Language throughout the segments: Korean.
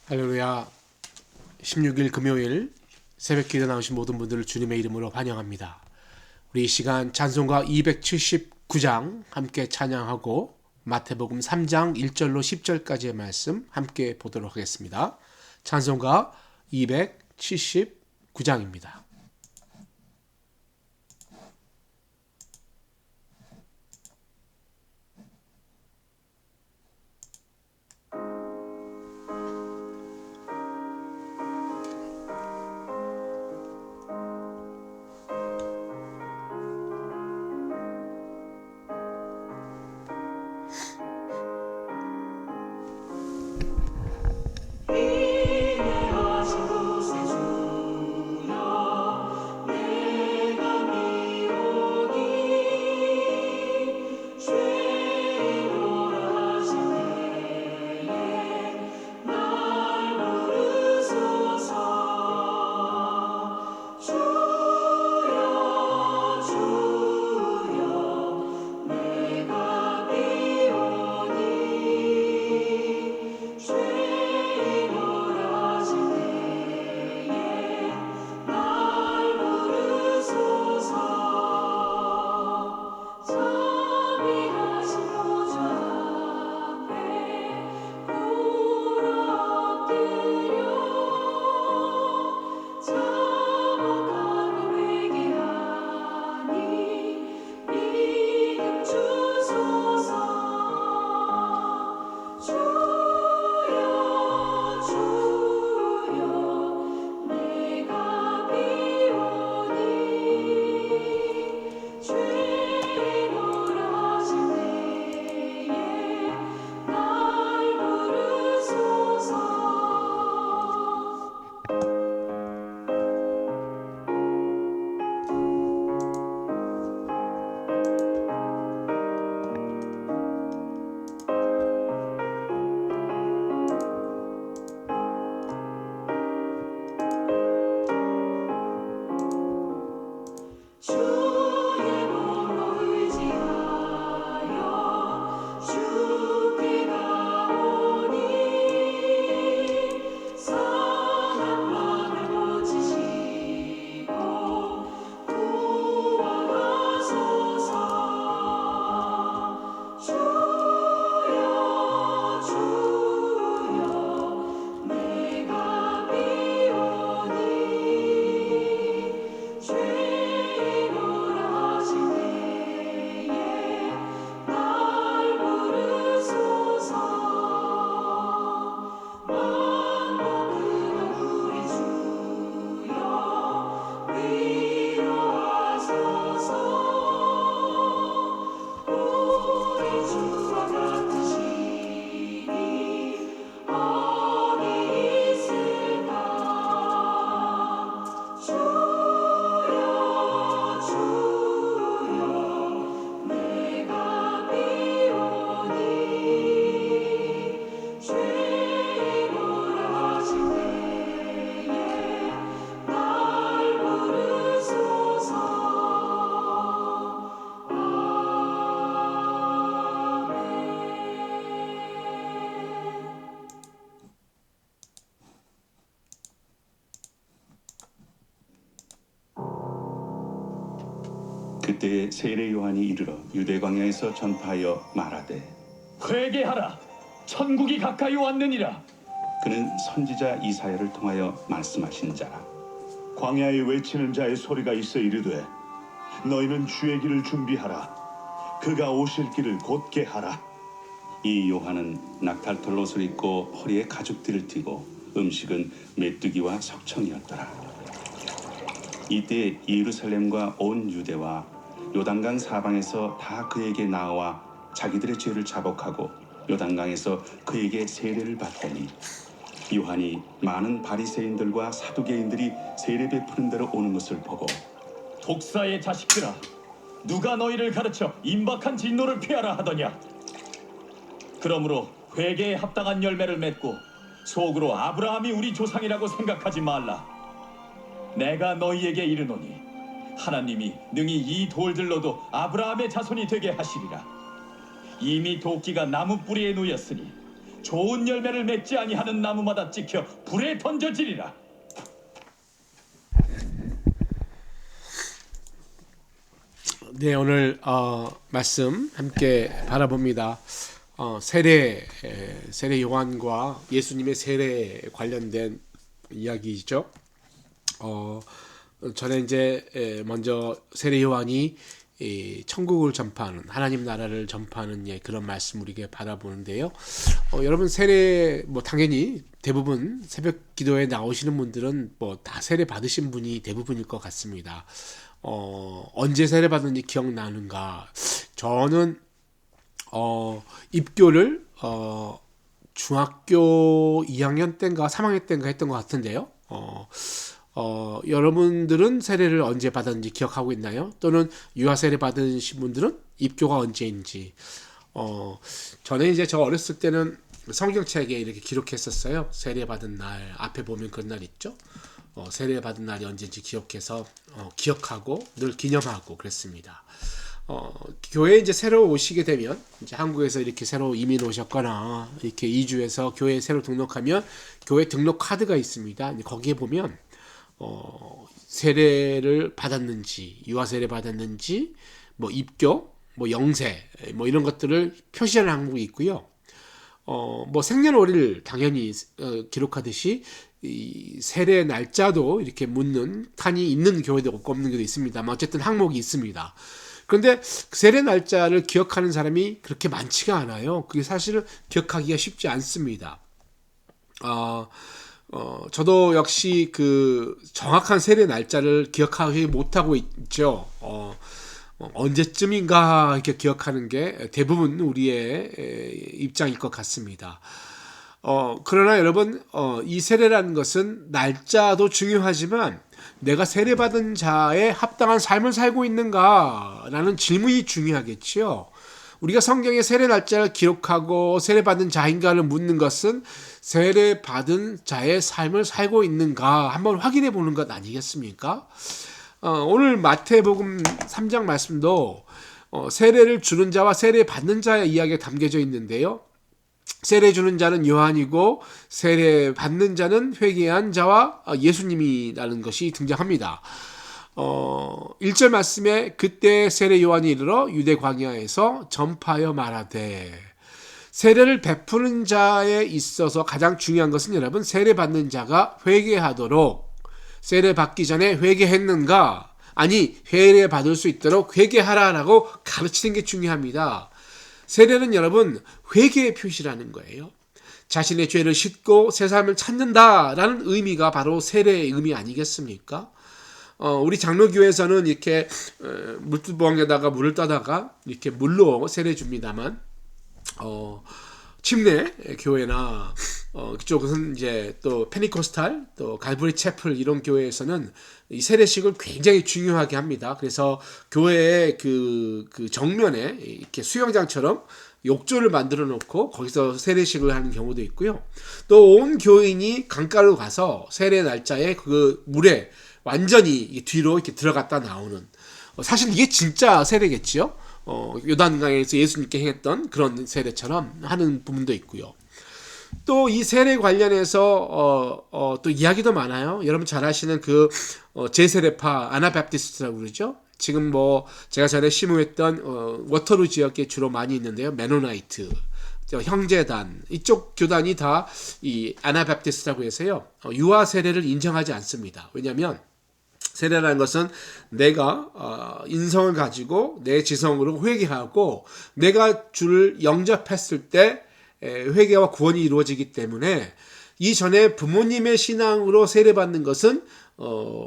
할렐루야. 16일 금요일 새벽 기도 나오신 모든 분들을 주님의 이름으로 환영합니다. 우리 이 시간 찬송가 279장 함께 찬양하고 마태복음 3장 1절로 10절까지의 말씀 함께 보도록 하겠습니다. 찬송가 279장입니다. 그때에 세례 요한이 이르러 유대 광야에서 전파하여 말하되 회개하라, 천국이 가까이 왔느니라. 그는 선지자 이사야를 통하여 말씀하신 자라. 광야에 외치는 자의 소리가 있어 이르되 너희는 주의 길을 준비하라. 그가 오실 길을 곧게 하라. 이 요한은 낙탈털 옷을 입고 허리에 가죽띠를 띠고 음식은 메뚜기와 석청이었더라. 이때 예루살렘과 온 유대와 요단강 사방에서 다 그에게 나와 자기들의 죄를 자복하고 요단강에서 그에게 세례를 받더니 요한이 많은 바리새인들과 사두개인들이 세례 베푸는 데로 오는 것을 보고 독사의 자식들아, 누가 너희를 가르쳐 임박한 진노를 피하라 하더냐. 그러므로 회개에 합당한 열매를 맺고 속으로 아브라함이 우리 조상이라고 생각하지 말라. 내가 너희에게 이르노니 하나님이 능히 이 돌들로도 아브라함의 자손이 되게 하시리라. 이미 도끼가 나무 뿌리에 놓였으니 좋은 열매를 맺지 아니하는 나무마다 찍혀 불에 던져지리라. 네, 오늘 말씀 함께 바라봅니다. 세례 요한과 예수님의 세례에 관련된 이야기죠. 전에 이제 먼저 세례 요한이 천국을 전파하는, 하나님 나라를 전파하는 그런 말씀 우리에게 바라보는데요. 여러분 세례 당연히 대부분 새벽 기도에 나오시는 분들은 다 세례 받으신 분이 대부분일 것 같습니다. 언제 세례 받은지 기억나는가? 저는 입교를 중학교 2학년 때인가 3학년 때인가 했던 것 같은데요. 여러분들은 세례를 언제 받았는지 기억하고 있나요? 또는 유아 세례 받으신 분들은 입교가 언제인지. 저는 이제 저 어렸을 때는 성경책에 이렇게 기록했었어요. 세례 받은 날 앞에 보면 그런 날 있죠. 세례 받은 날이 언제인지 기억해서 기억하고 늘 기념하고 그랬습니다. 교회에 이제 새로 오시게 되면 이제 한국에서 이렇게 새로 이민 오셨거나 이렇게 이주해서 교회에 새로 등록하면 교회 등록 카드가 있습니다. 거기에 보면 세례를 받았는지, 유아 세례 받았는지, 입교, 영세, 이런 것들을 표시하는 항목이 있고요. 생년월일 당연히 기록하듯이 이 세례 날짜도 이렇게 묻는 칸이 있는 교회도 없고 없는 교회도 있습니다만 어쨌든 항목이 있습니다. 그런데 세례 날짜를 기억하는 사람이 그렇게 많지가 않아요. 그게 사실은 기억하기가 쉽지 않습니다. 저도 역시 그 정확한 세례 날짜를 기억하기 못하고 있죠. 언제쯤인가 이렇게 기억하는 게 대부분 우리의 입장일 것 같습니다. 그러나 여러분, 이 세례라는 것은 날짜도 중요하지만 내가 세례받은 자에 합당한 삶을 살고 있는가라는 질문이 중요하겠지요. 우리가 성경에 세례 날짜를 기록하고 세례받은 자인가를 묻는 것은 세례받은 자의 삶을 살고 있는가 한번 확인해 보는 것 아니겠습니까? 오늘 마태복음 3장 말씀도 세례를 주는 자와 세례받는 자의 이야기가 담겨져 있는데요. 세례 주는 자는 요한이고 세례 받는 자는 회개한 자와 예수님이라는 것이 등장합니다. 1절 말씀에 그때 세례 요한이 이르러 유대 광야에서 전파하여 말하되, 세례를 베푸는 자에 있어서 가장 중요한 것은 여러분 세례 받는 자가 회개하도록, 세례 받기 전에 회개했는가, 아니 회개 받을 수 있도록 회개하라라고 가르치는 게 중요합니다. 세례는 여러분 회개의 표시라는 거예요. 자신의 죄를 씻고 새 삶을 찾는다라는 의미가 바로 세례의 의미 아니겠습니까? 우리 장로교회에서는 이렇게 물두멍에다가 물을 떠다가 이렇게 물로 세례 줍니다만, 침례 교회나 그쪽은 이제 또 페니코스탈, 또 갈브리 채플 이런 교회에서는 이 세례식을 굉장히 중요하게 합니다. 그래서 교회의 그 정면에 이렇게 수영장처럼 욕조를 만들어 놓고 거기서 세례식을 하는 경우도 있고요. 또 온 교인이 강가로 가서 세례 날짜에 그 물에 완전히 뒤로 이렇게 들어갔다 나오는, 사실 이게 진짜 세례겠지요. 요단강에서 예수님께 행했던 그런 세례처럼 하는 부분도 있고요. 또 이 세례 관련해서 또 이야기도 많아요. 여러분 잘 아시는 그 제세례파 아나바프티스트라고 그러죠. 지금 제가 전에 심우했던 워터루 지역에 주로 많이 있는데요. 메노나이트, 형제단, 이쪽 교단이 다 이 아나바프티스트라고 해서요, 유아 세례를 인정하지 않습니다. 왜냐하면 세례라는 것은 내가 인성을 가지고 내 지성으로 회개하고 내가 주를 영접했을 때 회개와 구원이 이루어지기 때문에 이전에 부모님의 신앙으로 세례받는 것은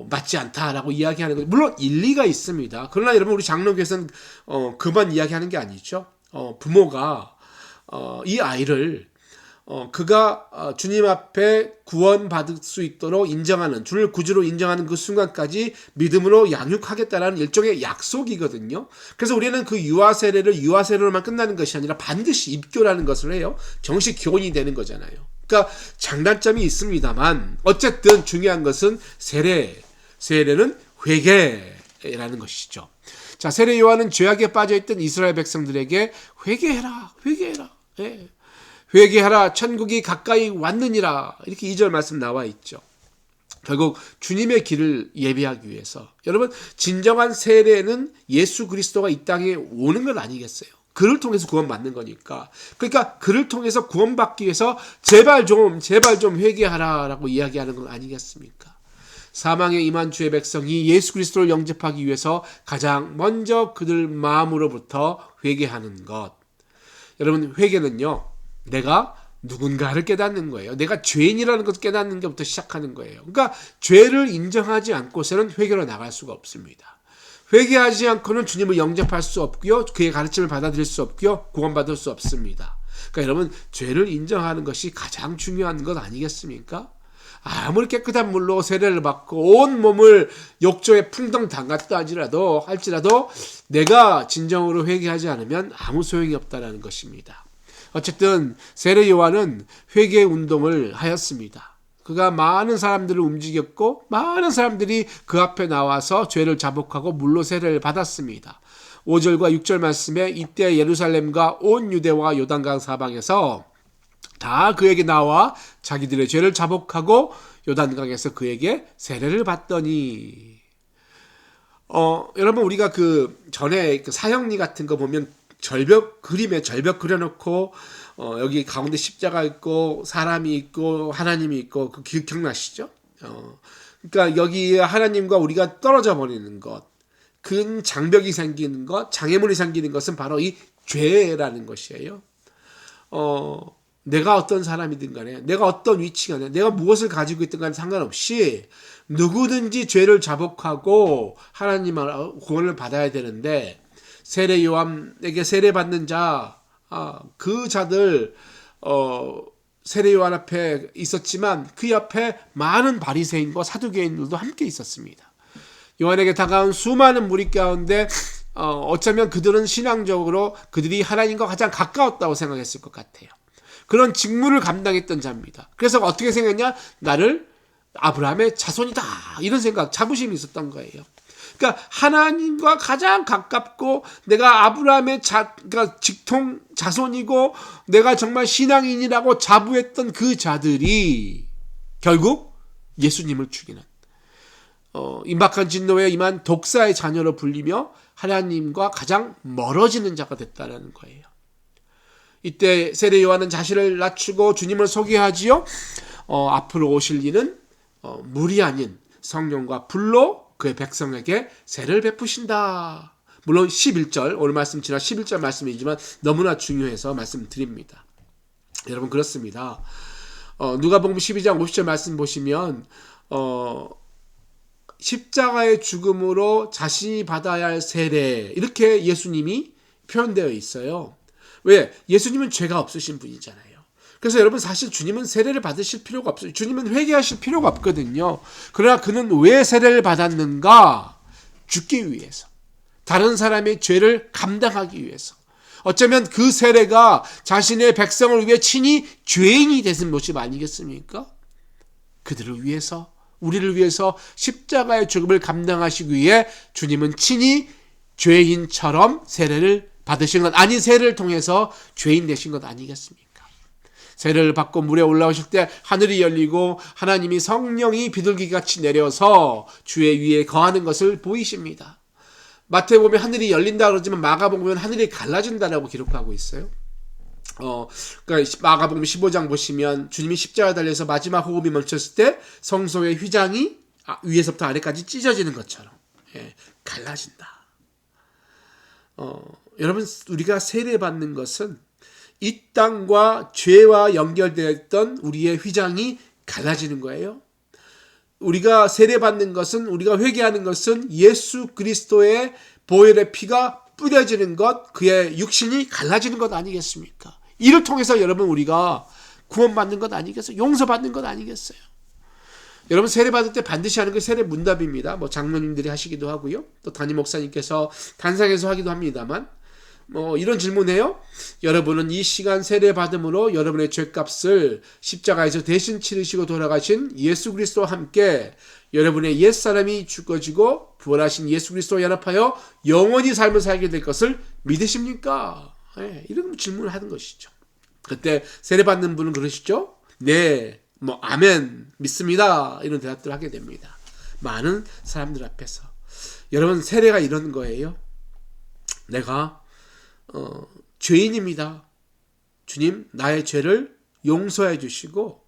맞지 않다라고 이야기하는 것, 물론 일리가 있습니다. 그러나 여러분 우리 장로교에서는 그만 이야기하는 게 아니죠. 부모가 이 아이를 그가 주님 앞에 구원받을 수 있도록 인정하는, 주를 구주로 인정하는 그 순간까지 믿음으로 양육하겠다라는 일종의 약속이거든요. 그래서 우리는 그 유아 세례를 유아 세례로만 끝나는 것이 아니라 반드시 입교라는 것을 해요. 정식 교원이 되는 거잖아요. 그러니까 장단점이 있습니다만 어쨌든 중요한 것은 세례는 회개라는 것이죠. 자, 세례 요한은 죄악에 빠져있던 이스라엘 백성들에게 회개해라. 예. 회개하라 천국이 가까이 왔느니라. 이렇게 2절 말씀 나와 있죠. 결국 주님의 길을 예비하기 위해서 여러분 진정한 세례는 예수 그리스도가 이 땅에 오는 건 아니겠어요? 그를 통해서 구원받는 거니까. 그러니까 그를 통해서 구원받기 위해서 제발 좀 회개하라라고 이야기하는 건 아니겠습니까? 사망에 임한 주의 백성이 예수 그리스도를 영접하기 위해서 가장 먼저 그들 마음으로부터 회개하는 것. 여러분 회개는요, 내가 누군가를 깨닫는 거예요. 내가 죄인이라는 것을 깨닫는 것부터 시작하는 거예요. 그러니까 죄를 인정하지 않고서는 회개로 나갈 수가 없습니다. 회개하지 않고는 주님을 영접할 수 없고요, 그의 가르침을 받아들일 수 없고요, 구원받을 수 없습니다. 그러니까 여러분 죄를 인정하는 것이 가장 중요한 것 아니겠습니까? 아무리 깨끗한 물로 세례를 받고 온 몸을 욕조에 풍덩 담갔다 할지라도 내가 진정으로 회개하지 않으면 아무 소용이 없다는 것입니다. 어쨌든 세례 요한은 회개 운동을 하였습니다. 그가 많은 사람들을 움직였고 많은 사람들이 그 앞에 나와서 죄를 자복하고 물로 세례를 받았습니다. 5절과 6절 말씀에 이때 예루살렘과 온 유대와 요단강 사방에서 다 그에게 나와 자기들의 죄를 자복하고 요단강에서 그에게 세례를 받더니 여러분 우리가 그 전에 그 사형리 같은 거 보면 그림에 절벽 그려놓고 여기 가운데 십자가 있고 사람이 있고 하나님이 있고 그 기억나시죠? 그러니까 여기 하나님과 우리가 떨어져 버리는 것, 큰 장벽이 생기는 것, 장애물이 생기는 것은 바로 이 죄라는 것이에요. 내가 어떤 사람이든 간에, 내가 어떤 위치가 돼, 내가 무엇을 가지고 있든 간에 상관없이 누구든지 죄를 자복하고 하나님의 구원을 받아야 되는데, 세례 요한에게 세례 받는 자, 그 자들 세례 요한 앞에 있었지만 그 옆에 많은 바리새인과 사두개인들도 함께 있었습니다. 요한에게 다가온 수많은 무리 가운데 어쩌면 그들은 신앙적으로 그들이 하나님과 가장 가까웠다고 생각했을 것 같아요. 그런 직무를 감당했던 자입니다. 그래서 어떻게 생각했냐? 나를 아브라함의 자손이다, 이런 생각, 자부심이 있었던 거예요. 그러니까 하나님과 가장 가깝고 내가 아브라함의 그러니까 직통 자손이고 내가 정말 신앙인이라고 자부했던 그 자들이 결국 예수님을 죽이는 임박한 진노에 임한 독사의 자녀로 불리며 하나님과 가장 멀어지는 자가 됐다는 거예요. 이때 세례 요한은 자신을 낮추고 주님을 소개하지요. 앞으로 오실 이는 물이 아닌 성령과 불로 그의 백성에게 세례를 베푸신다. 물론 11절, 오늘 말씀 지난 11절 말씀이지만 너무나 중요해서 말씀드립니다. 여러분 그렇습니다. 누가복음 12장 50절 말씀 보시면 십자가의 죽음으로 자신이 받아야 할 세례, 이렇게 예수님이 표현되어 있어요. 왜? 예수님은 죄가 없으신 분이잖아요. 그래서 여러분 사실 주님은 세례를 받으실 필요가 없어요. 주님은 회개하실 필요가 없거든요. 그러나 그는 왜 세례를 받았는가? 죽기 위해서. 다른 사람의 죄를 감당하기 위해서. 어쩌면 그 세례가 자신의 백성을 위해 친히 죄인이 되는 모습 아니겠습니까? 그들을 위해서, 우리를 위해서 십자가의 죽음을 감당하시기 위해 주님은 친히 죄인처럼 세례를 받으신 것, 아니 세례를 통해서 죄인 되신 것 아니겠습니까? 세례를 받고 물에 올라오실 때 하늘이 열리고 하나님이 성령이 비둘기같이 내려서 주의 위에 거하는 것을 보이십니다. 마태복음에 하늘이 열린다 그러지만 마가복음은 하늘이 갈라진다라고 기록하고 있어요. 그러니까 마가복음 15장 보시면 주님이 십자가에 달려서 마지막 호흡이 멈췄을 때 성소의 휘장이 위에서부터 아래까지 찢어지는 것처럼 갈라진다. 여러분 우리가 세례받는 것은 이 땅과 죄와 연결되었던 우리의 휘장이 갈라지는 거예요. 우리가 세례받는 것은, 우리가 회개하는 것은 예수 그리스도의 보혈의 피가 뿌려지는 것, 그의 육신이 갈라지는 것 아니겠습니까? 이를 통해서 여러분 우리가 구원받는 것 아니겠어요? 용서받는 것 아니겠어요? 여러분 세례받을 때 반드시 하는 게 세례 문답입니다. 장로님들이 하시기도 하고요. 또 담임 목사님께서 단상에서 하기도 합니다만 이런 질문해요. 여러분은 이 시간 세례 받음으로 여러분의 죄값을 십자가에서 대신 치르시고 돌아가신 예수 그리스도와 함께 여러분의 옛사람이 죽어지고 부활하신 예수 그리스도와 연합하여 영원히 삶을 살게 될 것을 믿으십니까? 이런 질문을 하는 것이죠. 그때 세례받는 분은 그러시죠? 네, 뭐 아멘, 믿습니다. 이런 대답들을 하게 됩니다. 많은 사람들 앞에서. 여러분, 세례가 이런 거예요. 내가 죄인입니다. 주님, 나의 죄를 용서해 주시고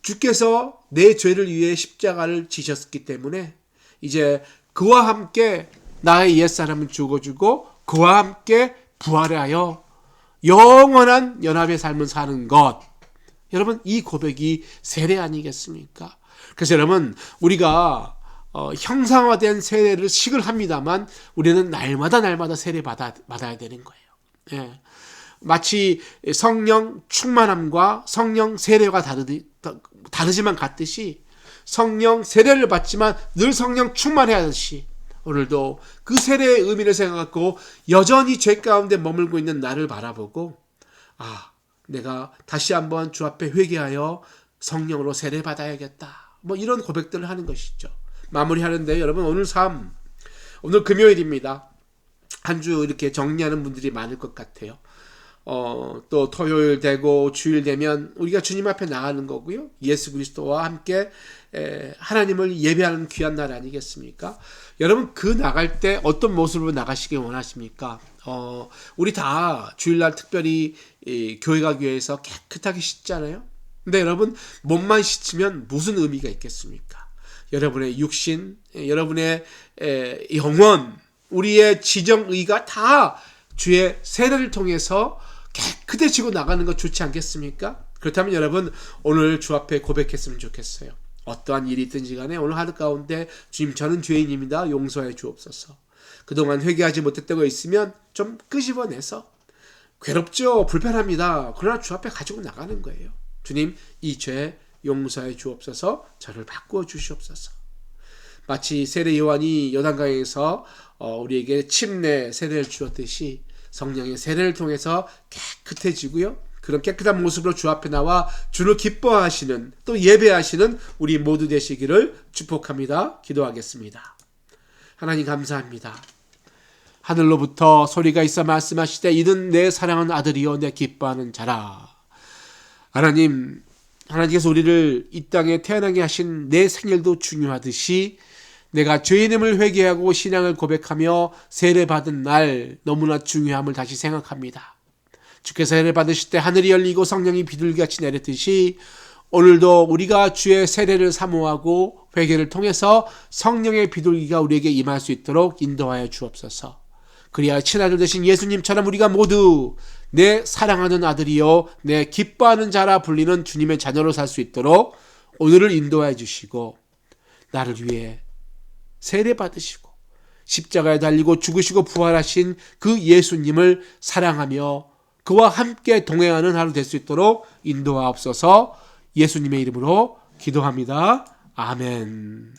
주께서 내 죄를 위해 십자가를 지셨기 때문에 이제 그와 함께 나의 옛사람을 죽어주고 그와 함께 부활하여 영원한 연합의 삶을 사는 것. 여러분, 이 고백이 세례 아니겠습니까? 그래서 여러분, 우리가 형상화된 세례를 식을 합니다만 우리는 날마다 세례 받아야 되는 거예요. 예. 마치 성령 충만함과 성령 세례가 다르지만 같듯이 성령 세례를 받지만 늘 성령 충만해야 하듯이 오늘도 그 세례의 의미를 생각하고 여전히 죄 가운데 머물고 있는 나를 바라보고 내가 다시 한번 주 앞에 회개하여 성령으로 세례 받아야겠다. 뭐 이런 고백들을 하는 것이죠. 마무리하는데 여러분, 오늘 금요일입니다. 한 주 이렇게 정리하는 분들이 많을 것 같아요. 또 토요일 되고 주일 되면 우리가 주님 앞에 나가는 거고요. 예수 그리스도와 함께 하나님을 예배하는 귀한 날 아니겠습니까? 여러분, 그 나갈 때 어떤 모습으로 나가시길 원하십니까? 우리 다 주일날 특별히 교회 가기 위해서 깨끗하게 씻잖아요. 근데 여러분, 몸만 씻으면 무슨 의미가 있겠습니까? 여러분의 육신, 여러분의 영혼, 우리의 지정의가 다 주의 세례를 통해서 깨끗해지고 나가는 것 좋지 않겠습니까? 그렇다면 여러분, 오늘 주 앞에 고백했으면 좋겠어요. 어떠한 일이 있든지 간에 오늘 하루 가운데 주님, 저는 죄인입니다. 용서해 주옵소서. 그동안 회개하지 못했던 거 있으면 좀 끄집어내서, 괴롭죠, 불편합니다. 그러나 주 앞에 가지고 나가는 거예요. 주님, 이 죄 용서해 주옵소서. 저를 바꾸어 주시옵소서. 마치 세례 요한이 요단강에서 우리에게 침례 세례를 주었듯이 성령의 세례를 통해서 깨끗해지고요. 그런 깨끗한 모습으로 주 앞에 나와 주를 기뻐하시는, 또 예배하시는 우리 모두 되시기를 축복합니다. 기도하겠습니다. 하나님, 감사합니다. 하늘로부터 소리가 있어 말씀하시되 이는 내 사랑하는 아들이요 내 기뻐하는 자라. 하나님께서 우리를 이 땅에 태어나게 하신 내 생일도 중요하듯이 내가 죄인임을 회개하고 신앙을 고백하며 세례받은 날 너무나 중요함을 다시 생각합니다. 주께서 세례 받으실 때 하늘이 열리고 성령이 비둘기같이 내렸듯이 오늘도 우리가 주의 세례를 사모하고 회개를 통해서 성령의 비둘기가 우리에게 임할 수 있도록 인도하여 주옵소서. 그리하여 친아들 되신 예수님처럼 우리가 모두 내 사랑하는 아들이요 내 기뻐하는 자라 불리는 주님의 자녀로 살 수 있도록 오늘을 인도하여 주시고, 나를 위해 세례 받으시고 십자가에 달리고 죽으시고 부활하신 그 예수님을 사랑하며 그와 함께 동행하는 하루 될 수 있도록 인도하옵소서. 예수님의 이름으로 기도합니다. 아멘.